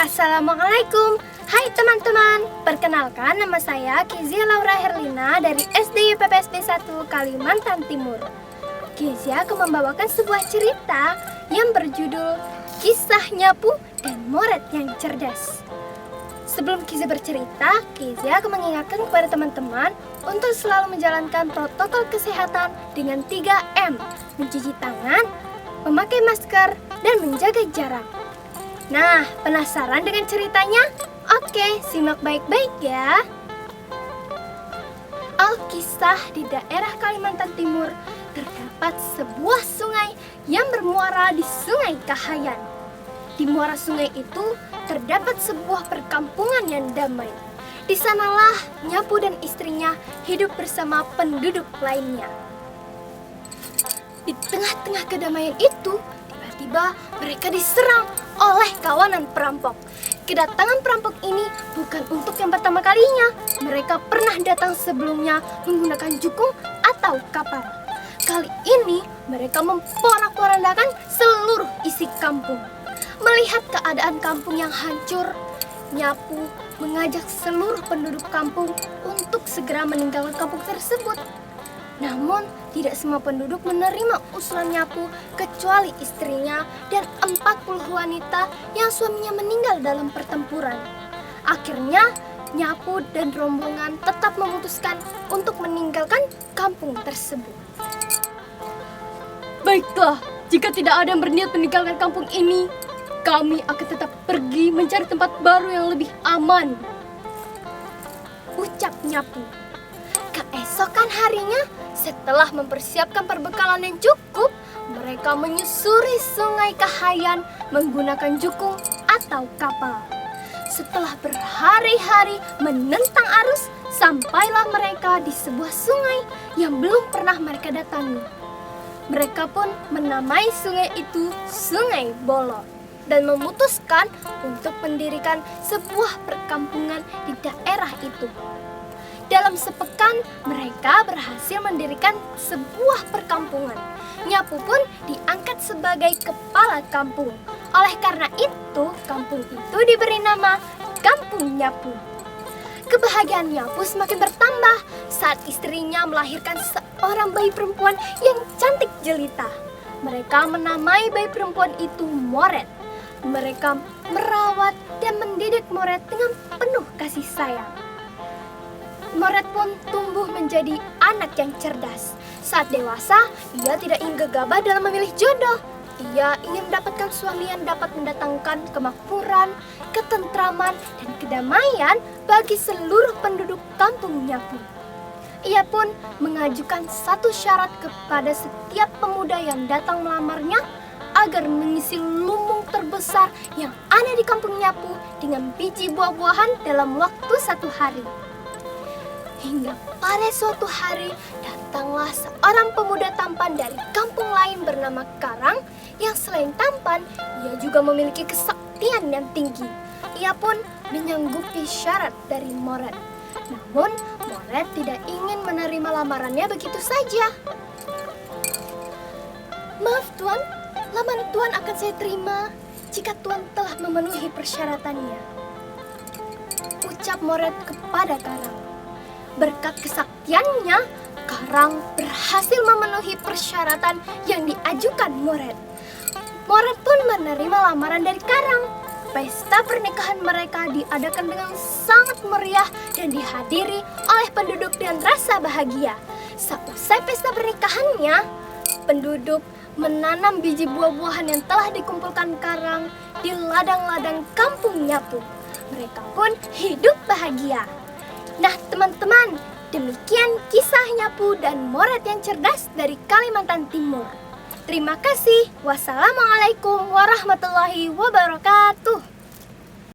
Assalamualaikum. Hai teman-teman, perkenalkan nama saya Kezia Laura Herlina dari SD YPPSD 1 Kalimantan Timur. Kezia akan membawakan sebuah cerita yang berjudul Kisah Nyapu dan Moret yang Cerdas. Sebelum Kezia bercerita, Kezia akan mengingatkan kepada teman-teman untuk selalu menjalankan protokol kesehatan dengan 3M, mencuci tangan, memakai masker, dan menjaga jarak. Nah, penasaran dengan ceritanya? Oke, simak baik-baik ya. Alkisah di daerah Kalimantan Timur terdapat sebuah sungai yang bermuara di Sungai Kahayan. Di muara sungai itu terdapat sebuah perkampungan yang damai. Di sanalah Nyapu dan istrinya hidup bersama penduduk lainnya. Di tengah-tengah kedamaian itu, tiba-tiba mereka diserang oleh kawanan perampok. Kedatangan perampok ini bukan untuk yang pertama kalinya. Mereka pernah datang sebelumnya menggunakan jukung atau kapal. Kali ini mereka memporak-porandakan seluruh isi kampung. Melihat keadaan kampung yang hancur, Nyapu mengajak seluruh penduduk kampung untuk segera meninggalkan kampung tersebut. Namun, tidak semua penduduk menerima usulan Nyapu kecuali istrinya dan 40 wanita yang suaminya meninggal dalam pertempuran. Akhirnya, Nyapu dan rombongan tetap memutuskan untuk meninggalkan kampung tersebut. Baiklah, jika tidak ada yang berniat meninggalkan kampung ini, kami akan tetap pergi mencari tempat baru yang lebih aman, ucap Nyapu. Keesokan harinya, setelah mempersiapkan perbekalan yang cukup, mereka menyusuri Sungai Kahayan menggunakan jukung atau kapal. Setelah berhari-hari menentang arus, sampailah mereka di sebuah sungai yang belum pernah mereka datangi. Mereka pun menamai sungai itu Sungai Bolot dan memutuskan untuk mendirikan sebuah perkampungan di daerah itu. Dalam sepekan, mereka berhasil mendirikan sebuah perkampungan. Nyapu pun diangkat sebagai kepala kampung. Oleh karena itu, kampung itu diberi nama Kampung Nyapu. Kebahagiaan Nyapu semakin bertambah saat istrinya melahirkan seorang bayi perempuan yang cantik jelita. Mereka menamai bayi perempuan itu Moret. Mereka merawat dan mendidik Moret dengan penuh kasih sayang. Moret pun tumbuh menjadi anak yang cerdas. Saat dewasa, ia tidak ingin gegabah dalam memilih jodoh. Ia ingin mendapatkan suami yang dapat mendatangkan kemakmuran, ketentraman, dan kedamaian bagi seluruh penduduk kampung Nyapu. Ia pun mengajukan satu syarat kepada setiap pemuda yang datang melamarnya agar mengisi lumbung terbesar yang ada di kampung Nyapu dengan biji buah-buahan dalam waktu 1 hari. Hingga pada suatu hari, datanglah seorang pemuda tampan dari kampung lain bernama Karang, yang selain tampan, ia juga memiliki kesaktian yang tinggi. Ia pun menyanggupi syarat dari Moret. Namun, Moret tidak ingin menerima lamarannya begitu saja. Maaf Tuan, lamaran Tuan akan saya terima jika Tuan telah memenuhi persyaratannya, ucap Moret kepada Karang. Berkat kesaktiannya, Karang berhasil memenuhi persyaratan yang diajukan Moret. Moret pun menerima lamaran dari Karang. Pesta pernikahan mereka diadakan dengan sangat meriah dan dihadiri oleh penduduk dengan rasa bahagia. Seusai pesta pernikahannya, penduduk menanam biji buah-buahan yang telah dikumpulkan Karang di ladang-ladang kampung Nyapu. Mereka pun hidup bahagia. Nah teman-teman, demikian kisah Nyapu dan Moret yang cerdas dari Kalimantan Timur. Terima kasih. Wassalamualaikum warahmatullahi wabarakatuh.